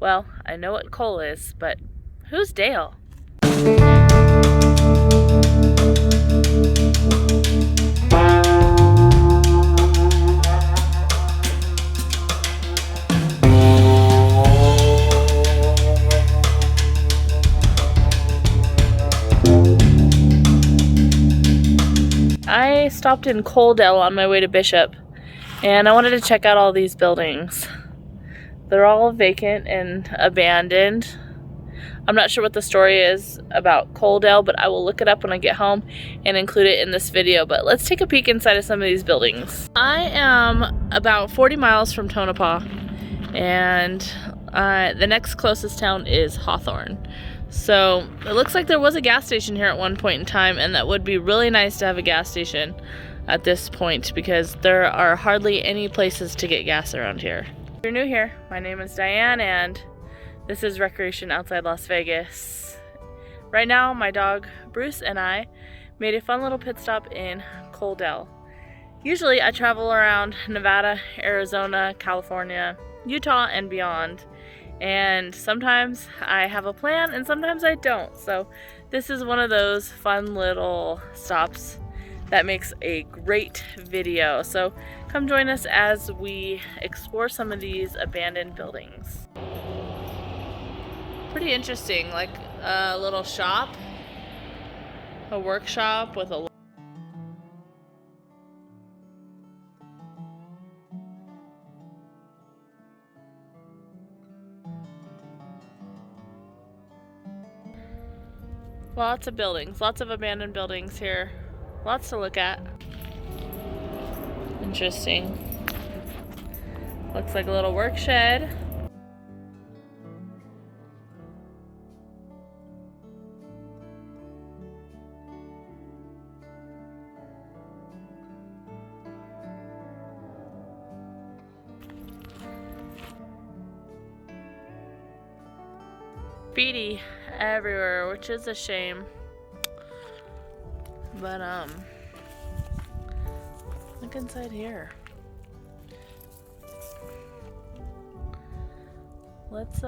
Well, I know what Cole is, but who's Dale? I stopped in Coaldale on my way to Bishop, and I wanted to check out all these buildings. They're all vacant and abandoned. I'm not sure what the story is about Coaldale, but I will look it up when I get home and include it in this video. But let's take a peek inside of some of these buildings. I am about 40 miles from Tonopah, and the next closest town is Hawthorne. So it looks like there was a gas station here at one point in time, and that would be really nice to have a gas station at this point because there are hardly any places to get gas around here. If you're new here, my name is Diane, and this is Recreation Outside Las Vegas. Right now, my dog Bruce and I made a fun little pit stop in Coaldale. Usually I travel around Nevada, Arizona, California, Utah, and beyond. And sometimes I have a plan and sometimes I don't. So this is one of those fun little stops that makes a great video. So come join us as we explore some of these abandoned buildings. Pretty interesting, like a little shop, a workshop with a lots of buildings, lots of abandoned buildings here. Lots to look at. Interesting. Looks like a little work shed. Graffiti everywhere, which is a shame. But look inside here. Let's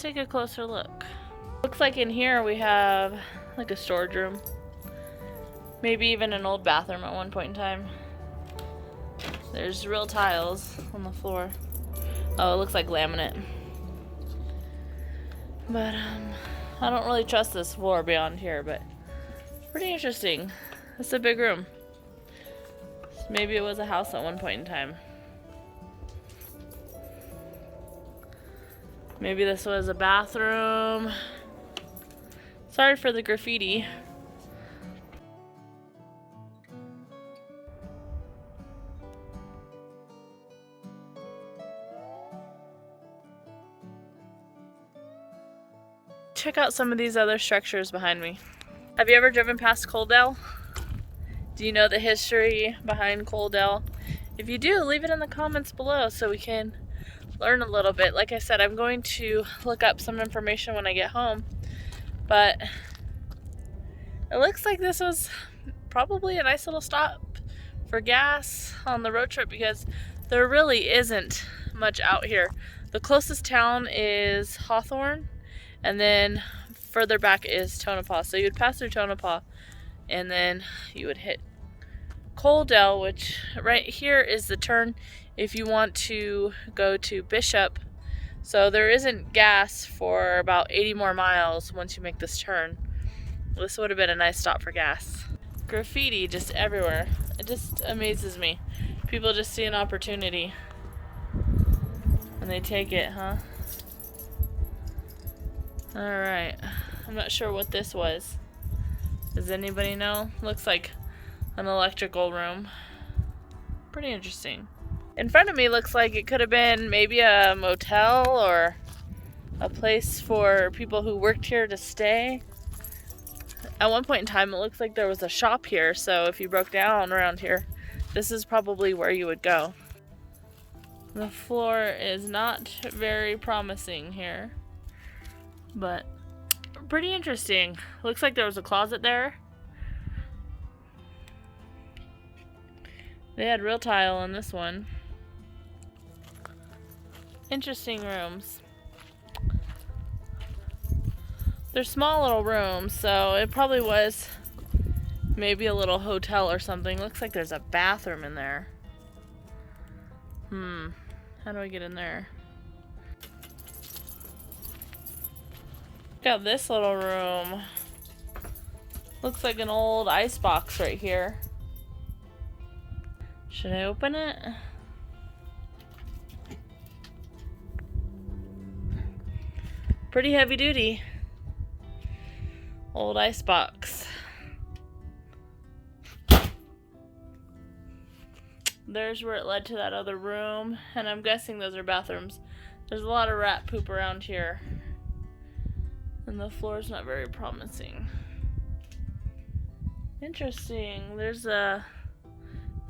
take a closer look. Looks like in here we have like a storage room. Maybe even an old bathroom at one point in time. There's real tiles on the floor. Oh, it looks like laminate. But I don't really trust this floor beyond here, but pretty interesting. It's a big room. Maybe it was a house at one point in time. Maybe this was a bathroom. Sorry for the graffiti. Check out some of these other structures behind me. Have you ever driven past Coaldale? Do you know the history behind Coaldale? If you do, leave it in the comments below so we can learn a little bit. Like I said, I'm going to look up some information when I get home, but it looks like this was probably a nice little stop for gas on the road trip because there really isn't much out here. The closest town is Hawthorne, and then further back is Tonopah. So you'd pass through Tonopah and then you would hit Coaldale, which right here is the turn if you want to go to Bishop. So there isn't gas for about 80 more miles once you make this turn. This would have been a nice stop for gas. Graffiti just everywhere. It just amazes me. People just see an opportunity and they take it, huh? Alright, I'm not sure what this was. Does anybody know? Looks like an electrical room. Pretty interesting. In front of me looks like it could have been maybe a motel or a place for people who worked here to stay. At one point in time it looks like there was a shop here, so if you broke down around here, this is probably where you would go. The floor is not very promising here, but pretty interesting. Looks like there was a closet there. They had real tile in this one. Interesting rooms. They're small little rooms, so it probably was maybe a little hotel or something. Looks like there's a bathroom in there. How do I get in there? Got this little room. Looks like an old ice box right here. Should I open it? Pretty heavy duty. Old ice box. There's where it led to that other room, and I'm guessing those are bathrooms. There's a lot of rat poop around here, and the floor's not very promising. Interesting. There's a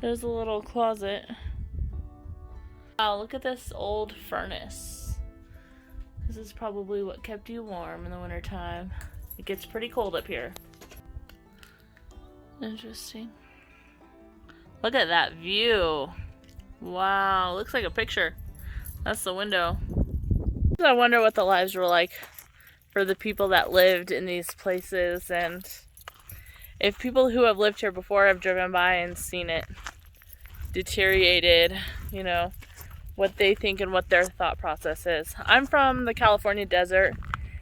little closet. Wow, look at this old furnace. This is probably what kept you warm in the wintertime. It gets pretty cold up here. Interesting. Look at that view. Wow, looks like a picture. That's the window. I wonder what the lives were like for the people that lived in these places, and if people who have lived here before have driven by and seen it deteriorated, you know, what they think and what their thought process is. I'm from the California desert,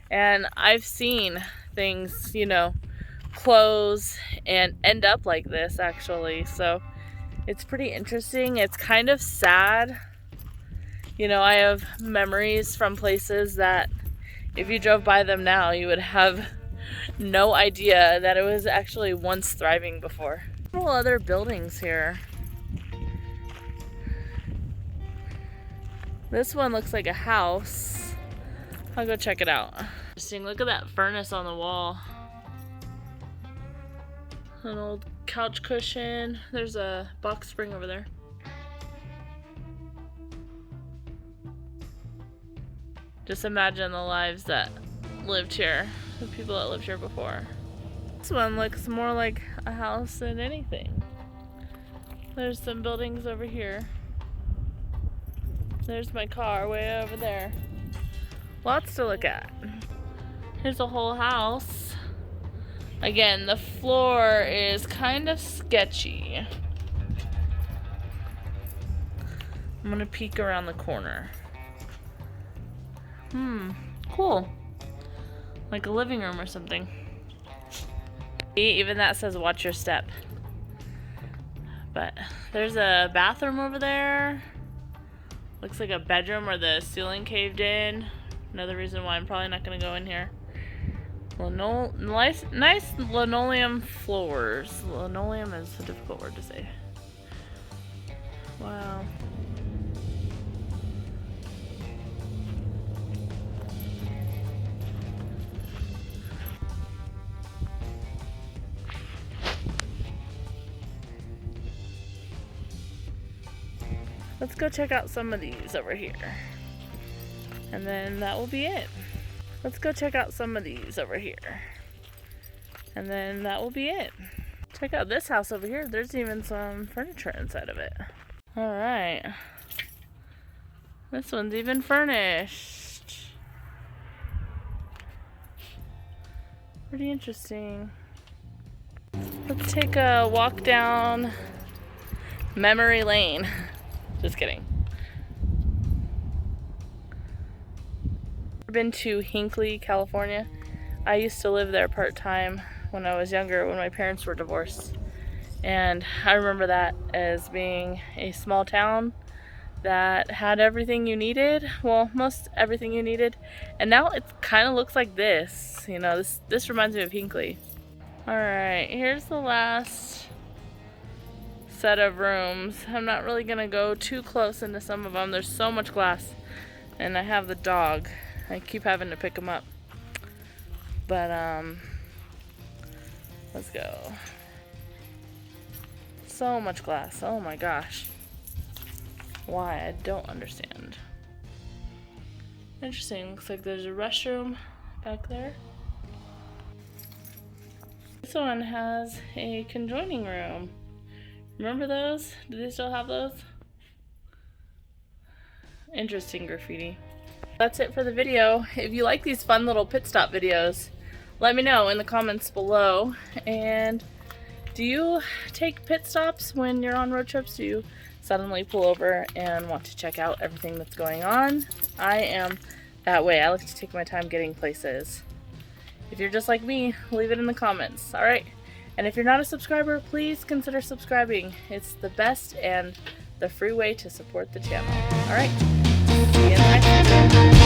and I've seen things, you know, close and end up like this actually, so it's pretty interesting. It's kind of sad. You know, I have memories from places that if you drove by them now, you would have no idea that it was actually once thriving before. Several other buildings here. This one looks like a house. I'll go check it out. Interesting. Look at that furnace on the wall. An old couch cushion. There's a box spring over there. Just imagine the lives that lived here, the people that lived here before. This one looks more like a house than anything. There's some buildings over here. There's my car way over there. Lots to look at. Here's a whole house. Again, the floor is kind of sketchy. I'm gonna peek around the corner. Cool. Like a living room or something. Even that says watch your step. But there's a bathroom over there. Looks like a bedroom where the ceiling caved in. Another reason why I'm probably not gonna go in here. Nice linoleum floors. Linoleum is a difficult word to say. Wow. Let's go check out some of these over here. And then that will be it. Let's go check out some of these over here. And then that will be it. Check out this house over here. There's even some furniture inside of it. Alright. This one's even furnished. Pretty interesting. Let's take a walk down memory lane. Just kidding. I've been to Hinckley, California. I used to live there part-time when I was younger, when my parents were divorced. And I remember that as being a small town that had everything you needed. Well, most everything you needed. And now it kind of looks like this. You know, this reminds me of Hinckley. Alright, here's the last set of rooms. I'm not really gonna go too close into some of them. There's so much glass. And I have the dog. I keep having to pick him up. But, let's go. So much glass. Oh my gosh. Why? I don't understand. Interesting. Looks like there's a restroom back there. This one has a conjoining room. Remember those? Do they still have those? Interesting graffiti. That's it for the video. If you like these fun little pit stop videos, let me know in the comments below. And do you take pit stops when you're on road trips? Do you suddenly pull over and want to check out everything that's going on? I am that way. I like to take my time getting places. If you're just like me, leave it in the comments. Alright? And if you're not a subscriber, please consider subscribing. It's the best and the free way to support the channel. Alright? See you in the next video.